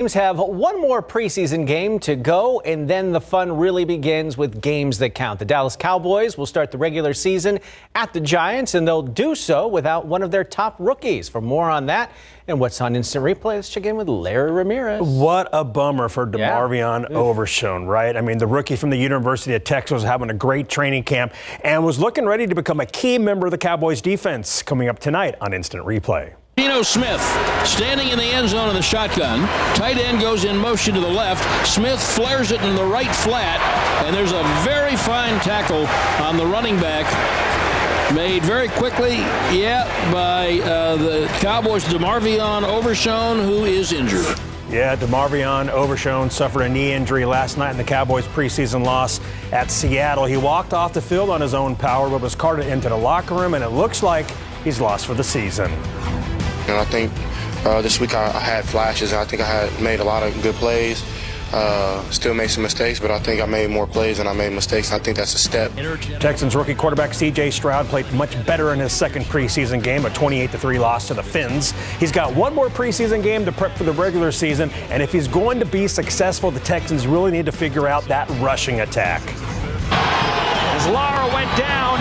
Teams have one more preseason game to go, and then the fun really begins with games that count. The Dallas Cowboys will start the regular season at the Giants, and they'll do so without one of their top rookies. For more on that and what's on Instant Replay, let's check in with Larry Ramirez. What a bummer for DeMarvion Overshown, right? I mean, the rookie from the University of Texas was having a great training camp and was looking ready to become a key member of the Cowboys defense. Coming up tonight on Instant Replay. Smith standing in the end zone of the shotgun. Tight end goes in motion to the left. Smith flares it in the right flat, and there's a very fine tackle on the running back. Made very quickly, by the Cowboys' DeMarvion Overshown, who is injured. Yeah, DeMarvion Overshown suffered a knee injury last night in the Cowboys' preseason loss at Seattle. He walked off the field on his own power, but was carted into the locker room, and it looks like he's lost for the season. And I think this week I had flashes, and I think I had made a lot of good plays. Still made some mistakes, but I think I made more plays than I made mistakes. I think that's a step. Texans rookie quarterback C.J. Stroud played much better in his second preseason game, a 28-3 loss to the Finns. He's got one more preseason game to prep for the regular season, and if he's going to be successful, the Texans really need to figure out that rushing attack. As Lara went down,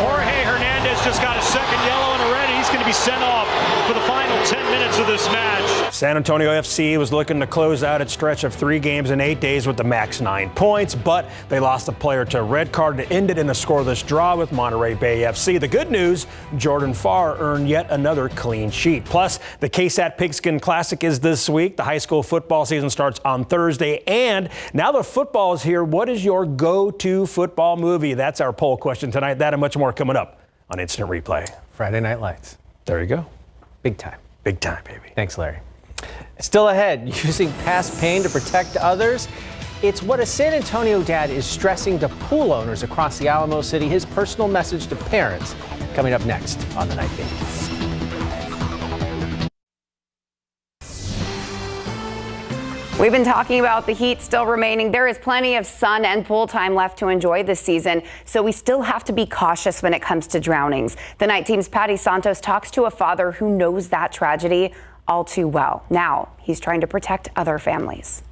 Jorge Hernandez just got a second yellow and a red. He's going to be sent off for the final 10 minutes of this match. San Antonio FC was looking to close out its stretch of 3 games in 8 days with the max 9 points, but they lost a player to a red card and ended in a scoreless draw with Monterey Bay FC. The good news, Jordan Farr earned yet another clean sheet. Plus, the KSAT Pigskin Classic is this week. The high school football season starts on Thursday, and now the football is here. What is your go-to football movie? That's our poll question tonight. That and much more coming up on Instant Replay. Friday Night Lights. There you go. Big time. Big time, baby. Thanks, Larry. Still ahead, using past pain to protect others. It's what a San Antonio dad is stressing to pool owners across the Alamo City. His personal message to parents coming up next on the Nightbeat. We've been talking about the heat still remaining. There is plenty of sun and pool time left to enjoy this season, so we still have to be cautious when it comes to drownings. The Night Team's Patty Santos talks to a father who knows that tragedy all too well. Now he's trying to protect other families.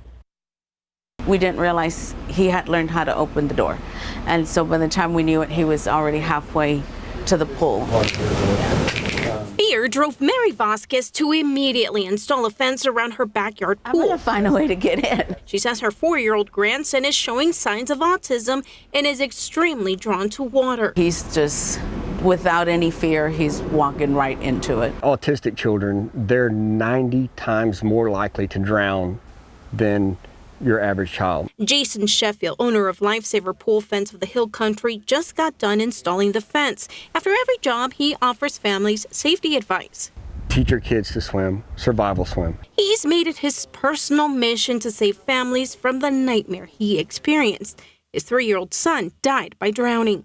We didn't realize he had learned how to open the door. And so by the time we knew it, he was already halfway to the pool. Fear drove Mary Vasquez to immediately install a fence around her backyard pool. I'm gonna find a way to get in. She says her 4-year-old grandson is showing signs of autism and is extremely drawn to water. He's just, without any fear, he's walking right into it. Autistic children, they're 90 times more likely to drown than your average child. Jason Sheffield, owner of Lifesaver Pool Fence of the Hill Country, just got done installing the fence. After every job, he offers families safety advice. Teach your kids to swim, survival swim. He's made it his personal mission to save families from the nightmare he experienced. His 3-year-old son died by drowning.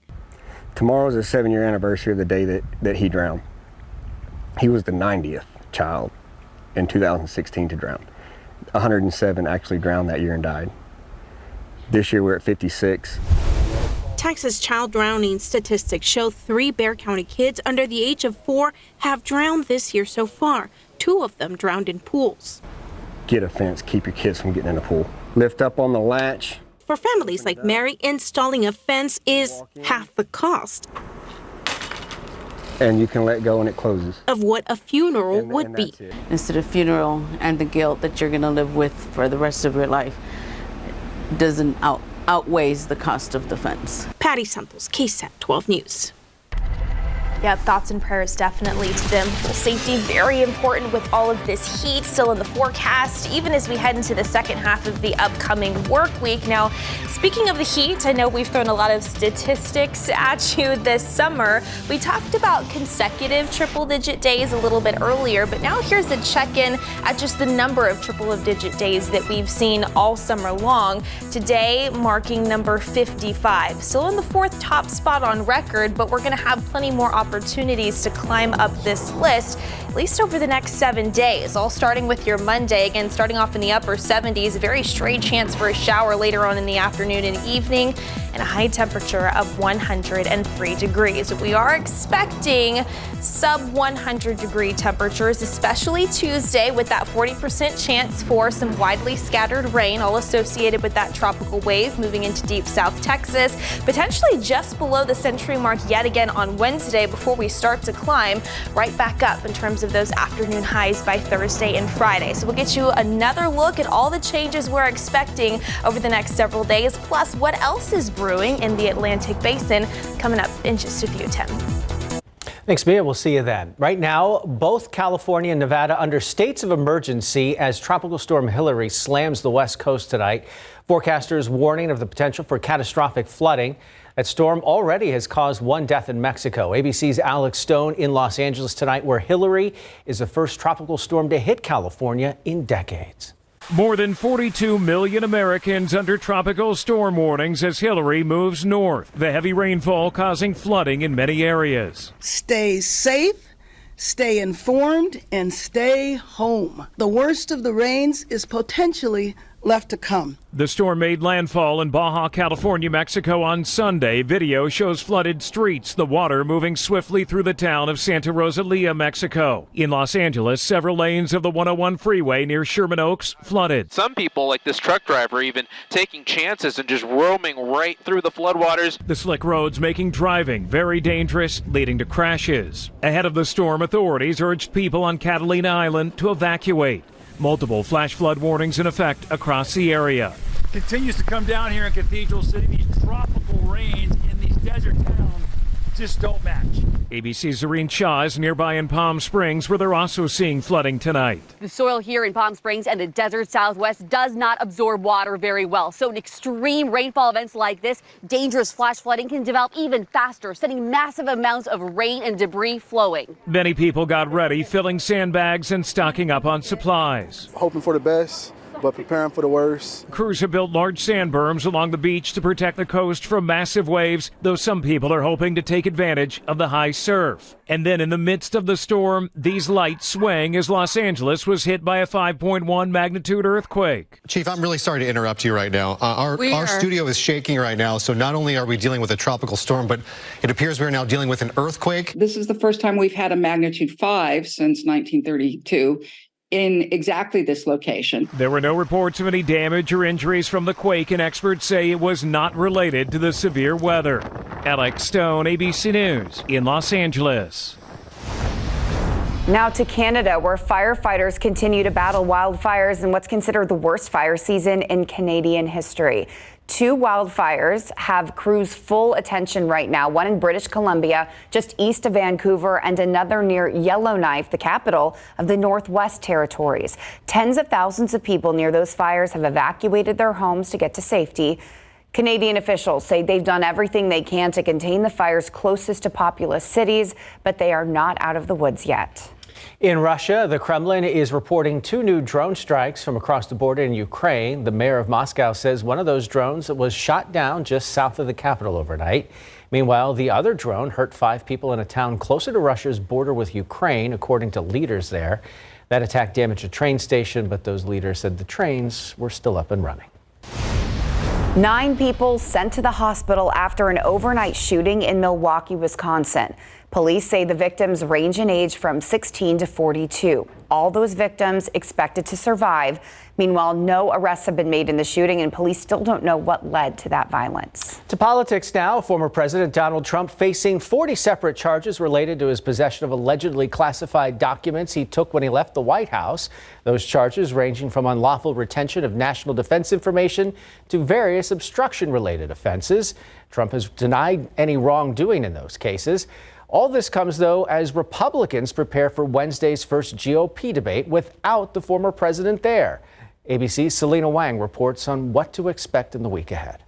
Tomorrow is the 7-year anniversary of the day that he drowned. He was the 90th child in 2016 to drown. 107 actually drowned that year and died. This year we're at 56. Texas child drowning statistics show 3 Bexar County kids under the age of 4 have drowned this year so far. 2 of them drowned in pools. Get a fence, keep your kids from getting in a pool. Lift up on the latch. For families like Mary, installing a fence is half the cost and you can let go and it closes. Of what a funeral would be. Instead of funeral and the guilt that you're gonna live with for the rest of your life doesn't outweighs the cost of the fence. Patty Santos, KSAT 12 News. Yeah, thoughts and prayers definitely to them. Safety very important with all of this heat still in the forecast, even as we head into the second half of the upcoming work week. Now, speaking of the heat, I know we've thrown a lot of statistics at you this summer. We talked about consecutive triple-digit days a little bit earlier, but now here's a check-in at just the number of triple-digit days that we've seen all summer long. Today, marking number 55. Still in the 4th top spot on record, but we're going to have plenty more opportunities opportunities to climb up this list, at least over the next 7 days. All starting with your Monday, again, starting off in the upper 70s, a very straight chance for a shower later on in the afternoon and evening, and a high temperature of 103 degrees. We are expecting sub 100 degree temperatures, especially Tuesday, with that 40% chance for some widely scattered rain, all associated with that tropical wave moving into deep South Texas, potentially just below the century mark yet again on Wednesday before we start to climb right back up in terms of those afternoon highs by Thursday and Friday. So we'll get you another look at all the changes we're expecting over the next several days, plus what else is brewing in the Atlantic Basin coming up in just a few, Tim. Thanks, Mia. We'll see you then. Right now, both California and Nevada under states of emergency as Tropical Storm Hilary slams the West Coast tonight. Forecasters warning of the potential for catastrophic flooding. That storm already has caused one death in Mexico. ABC's Alex Stone in Los Angeles tonight, where Hilary is the first tropical storm to hit California in decades. More than 42 million Americans under tropical storm warnings as Hilary moves north. The heavy rainfall causing flooding in many areas. Stay safe, stay informed, and stay home. The worst of the rains is potentially left to come. The storm made landfall in Baja California, Mexico on Sunday. Video shows flooded streets, the water moving swiftly through the town of Santa Rosalia, Mexico. In Los Angeles, several lanes of the 101 freeway near Sherman Oaks flooded. Some people, like this truck driver, even taking chances and just roaming right through the floodwaters. The slick roads making driving very dangerous, leading to crashes. Ahead of the storm, authorities urged people on Catalina Island to evacuate. Multiple flash flood warnings in effect across the area. Continues to come down here in Cathedral City. These tropical rains in these desert towns just don't match. ABC's Zareen Shaw is nearby in Palm Springs, where they're also seeing flooding tonight. The soil here in Palm Springs and the desert Southwest does not absorb water very well. So in extreme rainfall events like this, dangerous flash flooding can develop even faster, sending massive amounts of rain and debris flowing. Many people got ready, filling sandbags and stocking up on supplies. Hoping for the best, but preparing for the worst. Crews have built large sand berms along the beach to protect the coast from massive waves, though some people are hoping to take advantage of the high surf. And then in the midst of the storm, these lights swang as Los Angeles was hit by a 5.1 magnitude earthquake. Chief, I'm really sorry to interrupt you right now. Our studio is shaking right now, so not only are we dealing with a tropical storm, but it appears we're now dealing with an earthquake. This is the first time we've had a magnitude 5 since 1932. In exactly this location. There were no reports of any damage or injuries from the quake, and experts say it was not related to the severe weather. Alex Stone, ABC News in Los Angeles. Now to Canada, where firefighters continue to battle wildfires in what's considered the worst fire season in Canadian history. 2 wildfires have crews' full attention right now, one in British Columbia, just east of Vancouver, and another near Yellowknife, the capital of the Northwest Territories. Tens of thousands of people near those fires have evacuated their homes to get to safety. Canadian officials say they've done everything they can to contain the fires closest to populous cities, but they are not out of the woods yet. In Russia, the Kremlin is reporting 2 new drone strikes from across the border in Ukraine. The mayor of Moscow says one of those drones was shot down just south of the capital overnight. Meanwhile, the other drone hurt 5 people in a town closer to Russia's border with Ukraine, according to leaders there. That attack damaged a train station, but those leaders said the trains were still up and running. 9 people sent to the hospital after an overnight shooting in Milwaukee, Wisconsin. Police say the victims range in age from 16 to 42. All those victims expected to survive. Meanwhile, no arrests have been made in the shooting, and police still don't know what led to that violence. To politics now. Former President Donald Trump facing 40 separate charges related to his possession of allegedly classified documents he took when he left the White House. Those charges ranging from unlawful retention of national defense information to various obstruction-related offenses. Trump has denied any wrongdoing in those cases. All this comes, though, as Republicans prepare for Wednesday's first GOP debate without the former president there. ABC's Selena Wang reports on what to expect in the week ahead.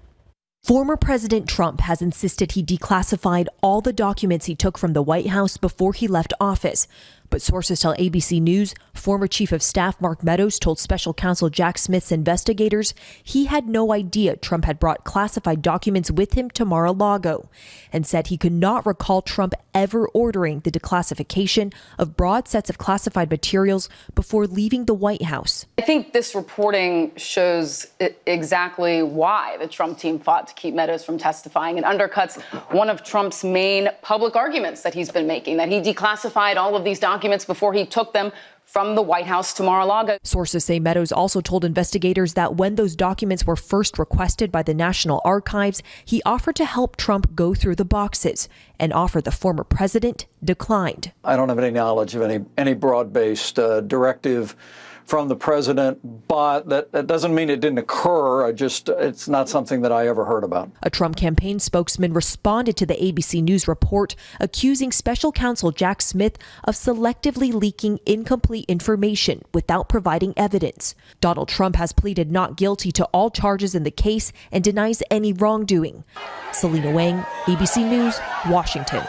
Former President Trump has insisted he declassified all the documents he took from the White House before he left office. But sources tell ABC News former Chief of Staff Mark Meadows told Special Counsel Jack Smith's investigators he had no idea Trump had brought classified documents with him to Mar-a-Lago, and said he could not recall Trump ever ordering the declassification of broad sets of classified materials before leaving the White House. I think this reporting shows exactly why the Trump team fought to keep Meadows from testifying and undercuts one of Trump's main public arguments that he's been making, that he declassified all of these documents before he took them from the White House to Mar-a-Lago. Sources say Meadows also told investigators that when those documents were first requested by the National Archives, he offered to help Trump go through the boxes, an offer the former president declined. I don't have any knowledge of any broad-based directive from the president, but that doesn't mean it didn't occur. It's not something that I ever heard about. A Trump campaign spokesman responded to the ABC News report, accusing Special Counsel Jack Smith of selectively leaking incomplete information without providing evidence. Donald Trump has pleaded not guilty to all charges in the case and denies any wrongdoing. Selena Wang, ABC News, Washington.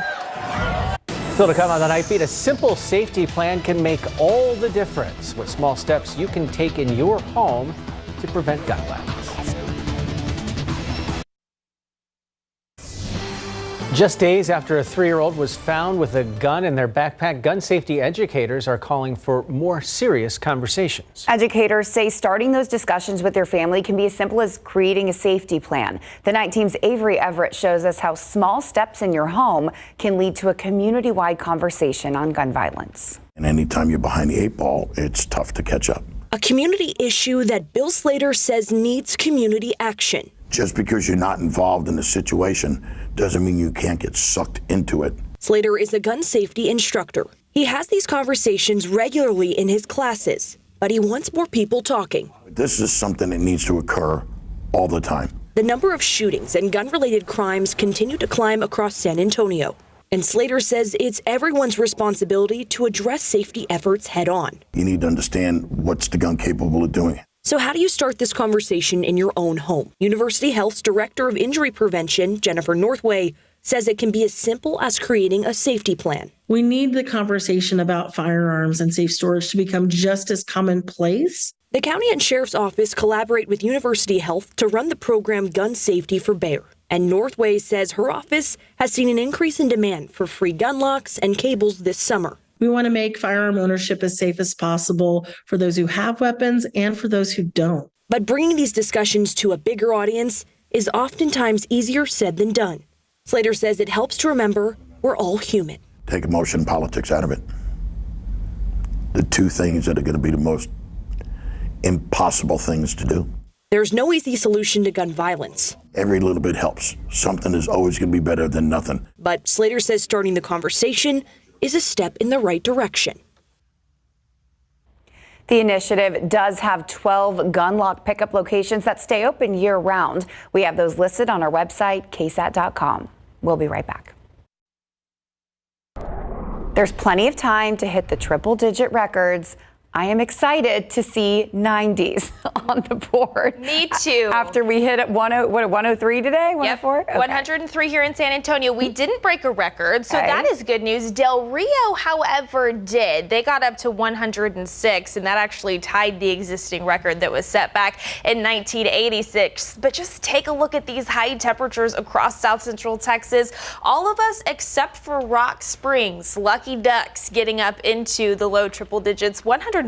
Still to come on the Nightbeat, a simple safety plan can make all the difference. What small steps you can take in your home to prevent gun violence. Just days after a 3-year-old was found with a gun in their backpack, gun safety educators are calling for more serious conversations. Educators say starting those discussions with their family can be as simple as creating a safety plan. The Night Team's Avery Everett shows us how small steps in your home can lead to a community-wide conversation on gun violence. And anytime you're behind the 8 ball, it's tough to catch up. A community issue that Bill Slater says needs community action. Just because you're not involved in the situation doesn't mean you can't get sucked into it. Slater is a gun safety instructor. He has these conversations regularly in his classes, but he wants more people talking. This is something that needs to occur all the time. The number of shootings and gun-related crimes continue to climb across San Antonio. And Slater says it's everyone's responsibility to address safety efforts head on. You need to understand what's the gun capable of doing. So how do you start this conversation in your own home? University Health's Director of Injury Prevention, Jennifer Northway, says it can be as simple as creating a safety plan. We need the conversation about firearms and safe storage to become just as commonplace. The county and sheriff's office collaborate with University Health to run the program Gun Safety for Bear. And Northway says her office has seen an increase in demand for free gun locks and cables this summer. We want to make firearm ownership as safe as possible for those who have weapons and for those who don't. But bringing these discussions to a bigger audience is oftentimes easier said than done. Slater says it helps to remember we're all human. Take emotion and politics out of it. The two things that are going to be the most impossible things to do. There's no easy solution to gun violence. Every little bit helps. Something is always going to be better than nothing. But Slater says starting the conversation is a step in the right direction. The initiative does have 12 gun lock pickup locations that stay open year-round. We have those listed on our website, KSAT.com. We'll be right back. There's plenty of time to hit the triple-digit records. I am excited to see 90s on the board. Me too. After we hit at 103 today? 104? Yep, okay. 103 here in San Antonio. We didn't break a record, so that is good news. Del Rio, however, did. They got up to 106, and that actually tied the existing record that was set back in 1986. But just take a look at these high temperatures across South Central Texas. All of us except for Rock Springs, Lucky Ducks, getting up into the low triple digits. 107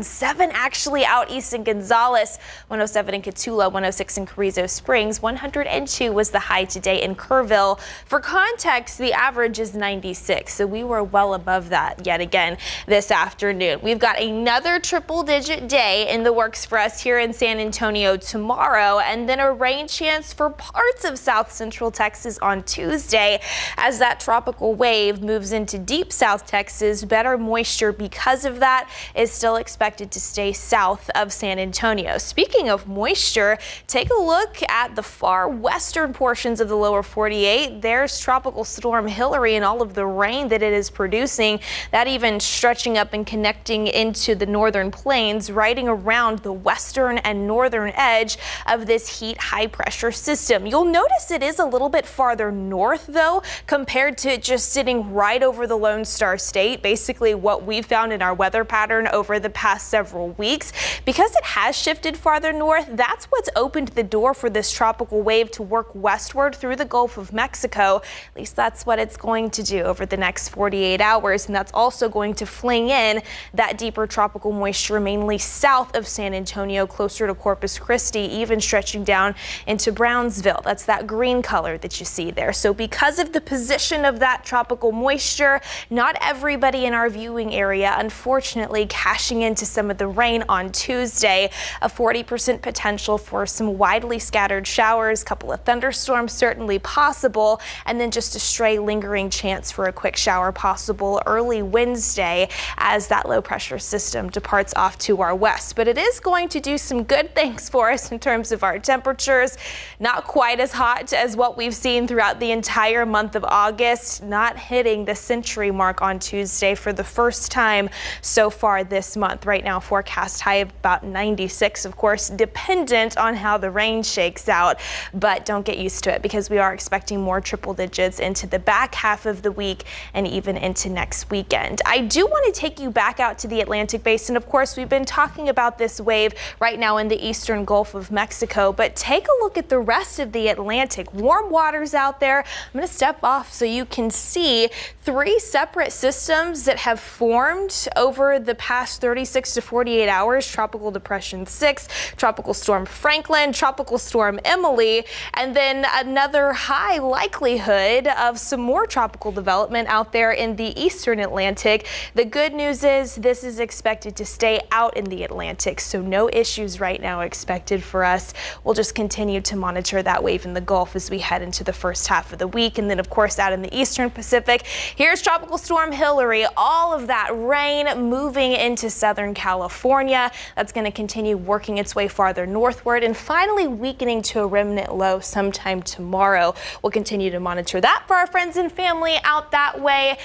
actually out east in Gonzales, 107 in Catula, 106 in Carrizo Springs, 102 was the high today in Kerrville. For context, the average is 96, so we were well above that yet again this afternoon. We've got another triple-digit day in the works for us here in San Antonio tomorrow, and then a rain chance for parts of South Central Texas on Tuesday as that tropical wave moves into deep South Texas. Better moisture because of that is still expected expected to stay south of San Antonio. Speaking of moisture, take a look at the far western portions of the lower 48. There's Tropical Storm Hilary and all of the rain that it is producing, that even stretching up and connecting into the northern plains, riding around the western and northern edge of this heat high pressure system. You'll notice it is a little bit farther north, though, compared to just sitting right over the Lone Star State, basically what we found in our weather pattern over the past several weeks. Because it has shifted farther north, that's what's opened the door for this tropical wave to work westward through the Gulf of Mexico. At least that's what it's going to do over the next 48 hours. And that's also going to fling in that deeper tropical moisture mainly south of San Antonio, closer to Corpus Christi, even stretching down into Brownsville. That's that green color that you see there. So because of the position of that tropical moisture, not everybody in our viewing area, unfortunately, cashing into some of the rain on Tuesday. A 40% potential for some widely scattered showers, a couple of thunderstorms certainly possible, and then just a stray lingering chance for a quick shower possible early Wednesday as that low pressure system departs off to our west. But it is going to do some good things for us in terms of our temperatures. Not quite as hot as what we've seen throughout the entire month of August, not hitting the century mark on Tuesday for the first time so far this month. Right now, forecast high of about 96, of course, dependent on how the rain shakes out. But don't get used to it, because we are expecting more triple digits into the back half of the week and even into next weekend. I do want to take you back out to the Atlantic basin. Of course, we've been talking about this wave right now in the eastern Gulf of Mexico, but take a look at the rest of the Atlantic. Warm waters out there. I'm going to step off so you can see three separate systems that have formed over the past 36 to 48 hours. Tropical Depression 6, Tropical Storm Franklin, Tropical Storm Emily, and then another high likelihood of some more tropical development out there in the eastern Atlantic. The good news is this is expected to stay out in the Atlantic, so no issues right now expected for us. We'll just continue to monitor that wave in the Gulf as we head into the first half of the week. And then, of course, out in the eastern Pacific, here's Tropical Storm Hilary. All of that rain moving into Southern California. That's going to continue working its way farther northward and finally weakening to a remnant low sometime tomorrow. We'll continue to monitor that for our friends and family out that way.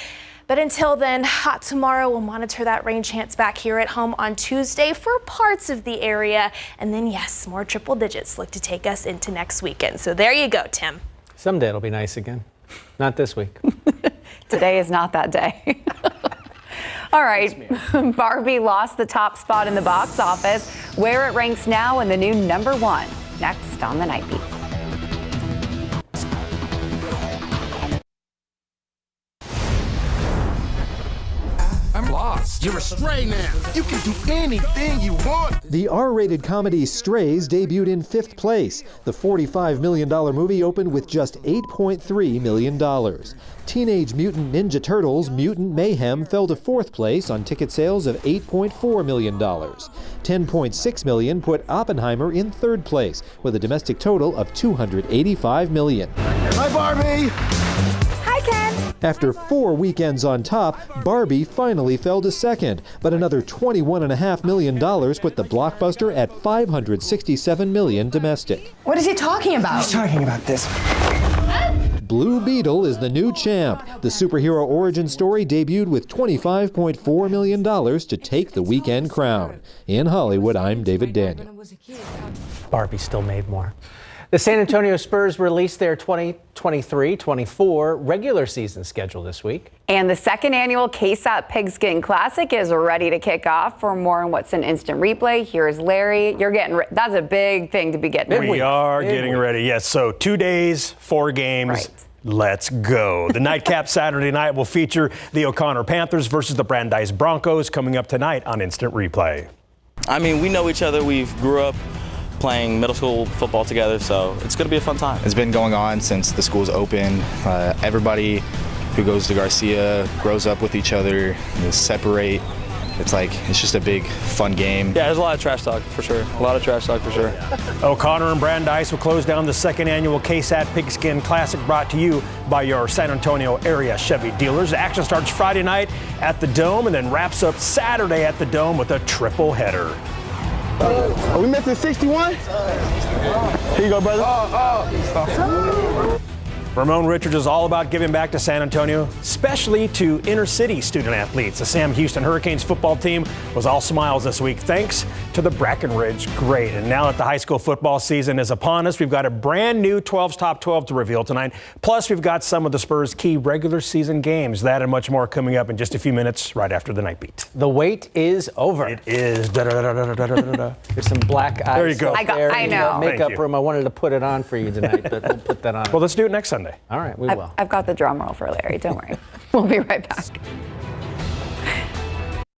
But until then, hot tomorrow. We'll monitor that rain chance back here at home on Tuesday for parts of the area. And then, yes, more triple digits look to take us into next weekend. So there you go, Tim. Someday it'll be nice again. Not this week. Today is not that day. All right, Barbie lost the top spot in the box office. Where it ranks now in the new #1. Next on the Nightbeat. I'm lost. You're a stray now. You can do anything you want. The R-rated comedy Strays debuted in 5th place. The $45 million movie opened with just $8.3 million. Teenage Mutant Ninja Turtles Mutant Mayhem fell to 4th place on ticket sales of $8.4 million. $10.6 million put Oppenheimer in 3rd place with a domestic total of $285 million. Hi, Barbie. Hi, Ken. After 4 weekends on top, Barbie finally fell to 2nd, but another $21.5 million put the blockbuster at $567 million domestic. What is he talking about? He's talking about this. Blue Beetle is the new champ. The superhero origin story debuted with $25.4 million to take the weekend crown. In Hollywood, I'm David Daniel. Barbie still made more. The San Antonio Spurs released their 2023-24 regular season schedule this week. And the second annual KSAT Pigskin Classic is ready to kick off. For more on what's an instant replay, here's Larry. You're getting that's a big thing to be getting ready. We are getting ready, yes. So 2 days, 4 games. Right. Let's go. The nightcap Saturday night will feature the O'Connor Panthers versus the Brandeis Broncos coming up tonight on Instant Replay. I mean, we know each other. We've grew up playing middle school football together, so it's going to be a fun time. It's been going on since the school's open. Everybody who goes to Garcia grows up with each other. They separate It's just a big, fun game. Yeah, there's a lot of trash talk for sure. A lot of trash talk for sure. O'Connor and Brandeis will close down the second annual KSAT Pigskin Classic, brought to you by your San Antonio area Chevy dealers. The action starts Friday night at the Dome and then wraps up Saturday at the Dome with a triple header. Are we missing 61? Here you go, brother. Ramon Richards is all about giving back to San Antonio, especially to inner city student athletes. The Sam Houston Hurricanes football team was all smiles this week thanks to the Breckenridge Great. And now that the high school football season is upon us, we've got a brand new 12's Top 12 to reveal tonight. Plus, we've got some of the Spurs' key regular season games. That and much more coming up in just a few minutes right after the Nightbeat. The wait is over. It is. There's some black eyes. There you go. I know. Makeup room. I wanted to put it on for you tonight, but we'll put that on. Well, let's do it next Sunday. All right, we will. I've got the drum roll for Larry. Don't worry. We'll be right back.